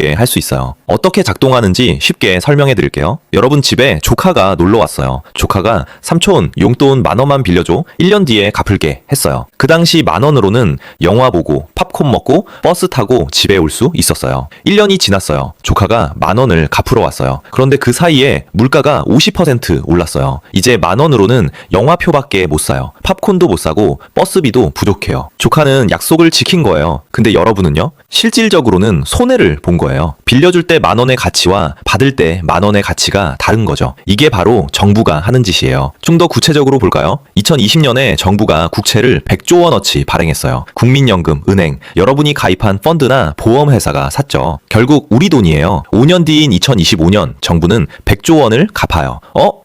쉽게 할 수 있어요. 어떻게 작동하는지 쉽게 설명해 드릴게요. 여러분 집에 조카가 놀러 왔어요. 조카가 삼촌 용돈 10,000원만 빌려줘. 1년 뒤에 갚을게 했어요. 그 당시 10,000원으로는 영화 보고 팝콘 먹고 버스 타고 집에 올 수 있었어요. 1년이 지났어요. 조카가 10,000원을 갚으러 왔어요. 그런데 그 사이에 물가가 50% 올랐어요. 이제 10,000원으로는 영화표밖에 못 사요. 팝콘도 못 사고 버스비도 부족해요. 조카는 약속을 지킨 거예요. 근데 여러분은요? 실질적으로는 손해를 본 거예요. 빌려줄 때 10,000원의 가치와 받을 때 10,000원의 가치가 다른 거죠. 이게 바로 정부가 하는 짓이에요. 좀 더 구체적으로 볼까요? 2020년에 정부가 국채를 100조 원어치 발행했어요. 국민연금, 은행, 여러분이 가입한 펀드나 보험회사가 샀죠. 결국 우리 돈이에요. 5년 뒤인 2025년 정부는 100조 원을 갚아요.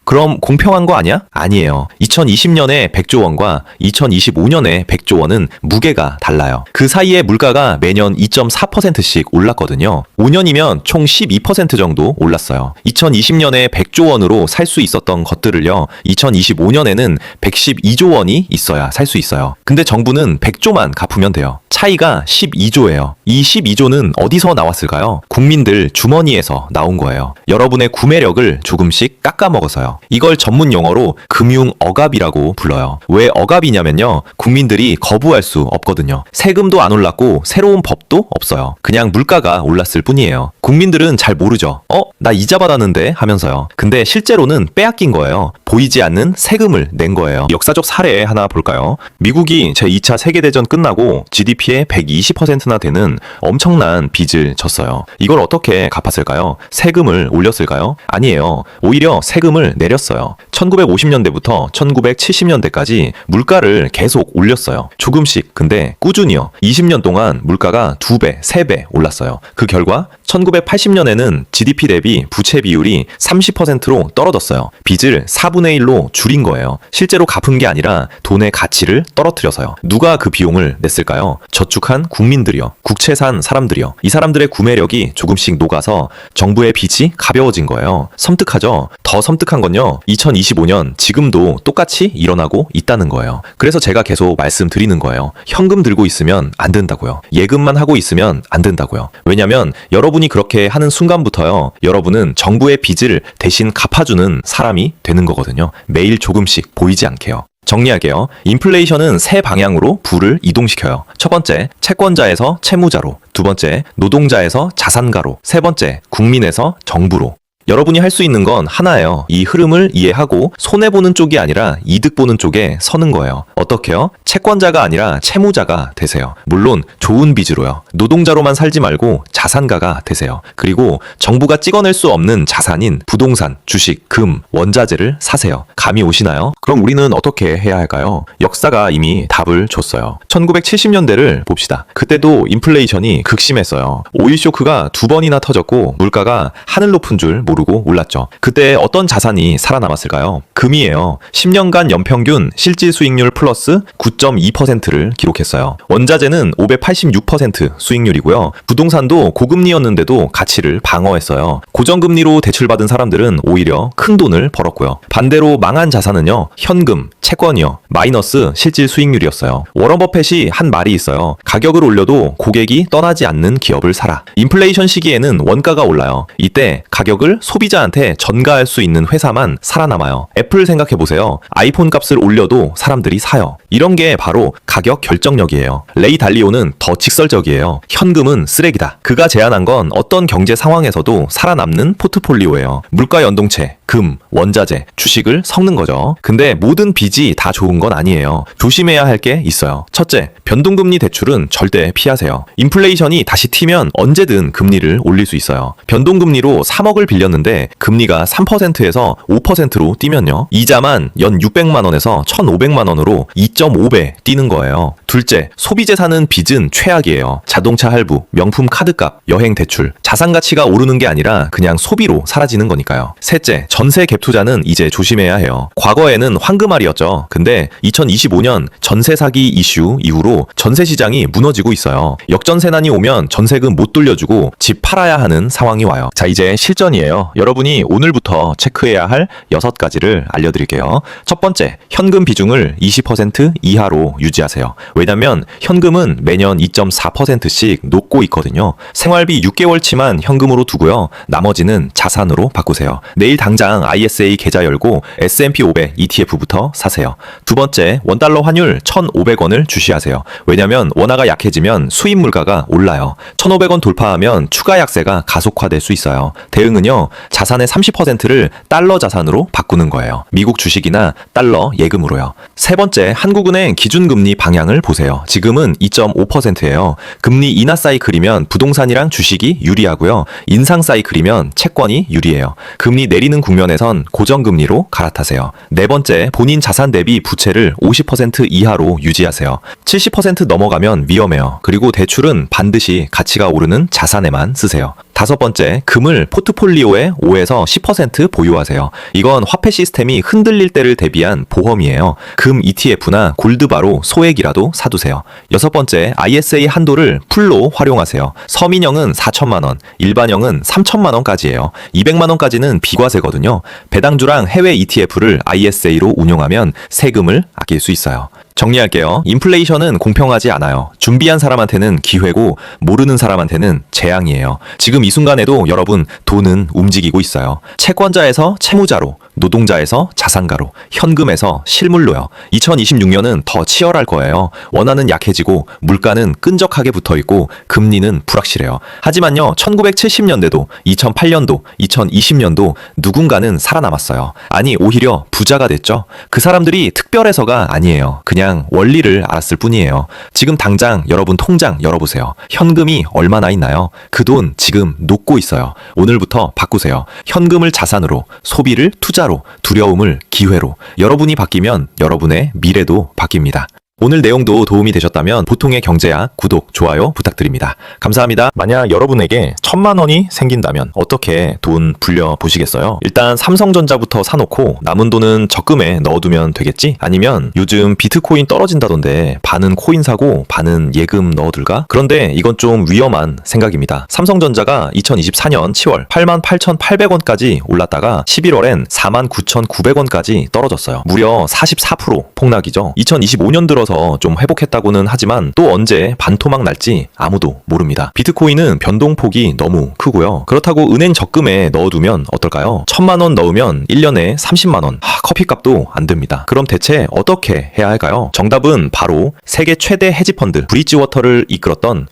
그럼 공평한 거 아니야? 아니에요. 2020년에 100조 원과 2025년에 100조 원은 무게가 달라요. 그 사이에 물가가 매년 2.4%씩 올랐거든요. 5년이면 총 12% 정도 올랐어요. 2020년에 100조 원으로 살 수 있었던 것들을요. 2025년에는 112조 원이 있어야 살 수 있어요. 근데 정부는 100조만 갚으면 돼요. 차이가 12조예요. 이 12조는 어디서 나왔을까요? 국민들 주머니에서 나온 거예요. 여러분의 구매력을 조금씩 깎아먹어서요. 이걸 전문 용어로 금융 억압이라고 불러요. 왜 억압이냐면요. 국민들이 거부할 수 없거든요. 세금도 안 올랐고 새로운 법도 없어요. 그냥 물가가 올랐을 뿐이에요. 국민들은 잘 모르죠. 나 이자 받았는데 하면서요. 근데 실제로는 빼앗긴 거예요. 보이지 않는 세금을 낸 거예요. 역사적 사례 하나 볼까요? 미국이 제2차 세계대전 끝나고 GDP의 120%나 되는 엄청난 빚을 졌어요. 이걸 어떻게 갚았을까요? 세금을 올렸을까요? 아니에요. 오히려 세금을 내렸어요. 1950년대부터 1970년대까지 물가를 계속 올렸어요. 조금씩. 근데 꾸준히요. 20년 동안 물가가 2배, 3배 올랐어요. 그 결과 1980년에는 GDP 대비 부채 비율이 30%로 떨어졌어요. 빚을 4분의 1로 줄인 거예요. 실제로 갚은 게 아니라 돈의 가치를 떨어뜨려서요. 누가 그 비용을 냈을까요? 저축한 국민들이요. 국채 산 사람들이요. 이 사람들의 구매력이 조금씩 녹아서 정부의 빚이 가벼워진 거예요. 섬뜩하죠? 더 섬뜩한 건요. 2025년 지금도 똑같이 일어나고 있다는 거예요. 그래서 제가 계속 말씀드리는 거예요. 현금 들고 있으면 안 된다고요. 예금만 하고 있으면 안 된다고요. 왜냐면 여러분이 그렇게 하는 순간부터요. 여러분은 정부의 빚을 대신 갚아주는 사람이 되는 거거든요. 매일 조금씩 보이지 않게요. 정리할게요. 인플레이션은 세 방향으로 부를 이동시켜요. 첫 번째, 채권자에서 채무자로. 두 번째, 노동자에서 자산가로. 세 번째, 국민에서 정부로. 여러분이 할 수 있는 건 하나예요. 이 흐름을 이해하고 손해보는 쪽이 아니라 이득 보는 쪽에 서는 거예요. 어떻게요? 채권자가 아니라 채무자가 되세요. 물론 좋은 빚으로요. 노동자로만 살지 말고 자산가가 되세요. 그리고 정부가 찍어낼 수 없는 자산인 부동산, 주식, 금, 원자재를 사세요. 감이 오시나요? 그럼 우리는 어떻게 해야 할까요? 역사가 이미 답을 줬어요. 1970년대를 봅시다. 그때도 인플레이션이 극심했어요. 오일 쇼크가 2번이나 터졌고 물가가 하늘 높은 줄 모르고 올랐죠. 그때 어떤 자산이 살아남았을까요? 금이에요. 10년간 연평균 실질 수익률 플러스 9.2%를 기록했어요. 원자재는 586% 수익률이고요. 부동산도 고금리였는데도 가치를 방어했어요. 고정금리로 대출받은 사람들은 오히려 큰 돈을 벌었고요. 반대로 망한 자산은요. 현금, 채권이요. 마이너스 실질 수익률이었어요. 워런 버펫이 한 말이 있어요. 가격을 올려도 고객이 떠나지 않는 기업을 사라. 인플레이션 시기에는 원가가 올라요. 이때 가격을 소비자한테 전가할 수 있는 회사만 살아남아요. 애플 생각해보세요. 아이폰 값을 올려도 사람들이 사요. 이런 게 바로 가격 결정력이에요. 레이 달리오는 더 직설적이에요. 현금은 쓰레기다. 그가 제안한 건 어떤 경제 상황에서도 살아남는 포트폴리오예요. 물가 연동체, 금, 원자재, 주식을 섞는 거죠. 근데 모든 빚이 다 좋은 건 아니에요. 조심해야 할 게 있어요. 첫째, 변동금리 대출은 절대 피하세요. 인플레이션이 다시 튀면 언제든 금리를 올릴 수 있어요. 변동금리로 3억을 빌렸는데 금리가 3%에서 5%로 뛰면요. 이자만 연 600만 원에서 1,500만 원으로 2.5배 뛰는 거예요. 둘째, 소비재 사는 빚은 최악이에요. 자동차 할부, 명품 카드값, 여행 대출. 자산 가치가 오르는 게 아니라 그냥 소비로 사라지는 거니까요. 셋째, 전세 갭 투자는 이제 조심해야 해요. 과거에는 황금알이었죠. 근데 2025년 전세 사기 이슈 이후로 전세 시장이 무너지고 있어요. 역전세난이 오면 전세금 못 돌려주고 집 팔아야 하는 상황이 와요. 자, 이제 실전이에요. 여러분이 오늘부터 체크해야 할 6가지를 알려드릴게요. 첫 번째, 현금 비중을 20% 10% 이하로 유지하세요. 왜냐면 현금은 매년 2.4%씩 녹고 있거든요. 생활비 6개월치만 현금으로 두고요. 나머지는 자산으로 바꾸세요. 내일 당장 ISA 계좌 열고 S&P 500 ETF부터 사세요. 두 번째, 원달러 환율 1,500원을 주시하세요. 왜냐면 원화가 약해지면 수입 물가가 올라요. 1,500원 돌파하면 추가 약세가 가속화될 수 있어요. 대응은요, 자산의 30%를 달러 자산으로 바꾸는 거예요. 미국 주식이나 달러 예금으로요. 세 번째, 한국은행 기준금리 방향을 보세요. 지금은 2.5%예요. 금리 인하 사이클이면 부동산이랑 주식이 유리하고요. 인상 사이클이면 채권이 유리해요. 금리 내리는 국면에선 고정금리로 갈아타세요. 네 번째, 본인 자산 대비 부채를 50% 이하로 유지하세요. 70% 넘어가면 위험해요. 그리고 대출은 반드시 가치가 오르는 자산에만 쓰세요. 다섯 번째, 금을 포트폴리오의 5에서 10% 보유하세요. 이건 화폐 시스템이 흔들릴 때를 대비한 보험이에요. 금 ETF나 골드바로 소액이라도 사두세요. 여섯 번째, ISA 한도를 풀로 활용하세요. 서민형은 4천만 원, 일반형은 3천만 원까지예요. 200만 원까지는 비과세거든요. 배당주랑 해외 ETF를 ISA로 운용하면 세금을 아낄 수 있어요. 정리할게요. 인플레이션은 공평하지 않아요. 준비한 사람한테는 기회고 모르는 사람한테는 재앙이에요. 지금 이 순간에도 여러분 돈은 움직이고 있어요. 채권자에서 채무자로, 노동자에서 자산가로, 현금에서 실물로요. 2026년은 더 치열할 거예요. 원화는 약해지고 물가는 끈적하게 붙어있고 금리는 불확실해요. 하지만요, 1970년대도, 2008년도, 2020년도 누군가는 살아남았어요. 아니, 오히려 부자가 됐죠. 그 사람들이 특별해서가 아니에요. 그냥 원리를 알았을 뿐이에요. 지금 당장 여러분 통장 열어보세요. 현금이 얼마나 있나요? 그 돈 지금 녹고 있어요. 오늘부터 바꾸세요. 현금을 자산으로, 소비를 투자로, 두려움을 기회로. 여러분이 바뀌면 여러분의 미래도 바뀝니다. 오늘 내용도 도움이 되셨다면 보통의 경제학 구독, 좋아요 부탁드립니다. 감사합니다. 만약 여러분에게 1,000만 원이 생긴다면 어떻게 돈 불려보시겠어요? 일단 삼성전자부터 사놓고 남은 돈은 적금에 넣어두면 되겠지? 아니면 요즘 비트코인 떨어진다던데 반은 코인 사고 반은 예금 넣어둘까? 그런데 이건 좀 위험한 생각입니다. 삼성전자가 2024년 7월 88,800원까지 올랐다가 11월엔 49,900원까지 떨어졌어요. 무려 44% 폭락이죠. 2025년 들어 좀 회복했다고는 하지만 또 언제 반토막 날지 아무도 모릅니다. 비트코인은 변동폭이 너무 크고요. 그렇다고 은행 적금에 넣어두면 어떨까요? 1,000만 원 넣으면 1년에 30만 원. 커피값도 안 듭니다. 그럼 대체 어떻게 해야 할까요? 정답은 바로 세계 최대 헤지펀드 브리지워터를 이끌었던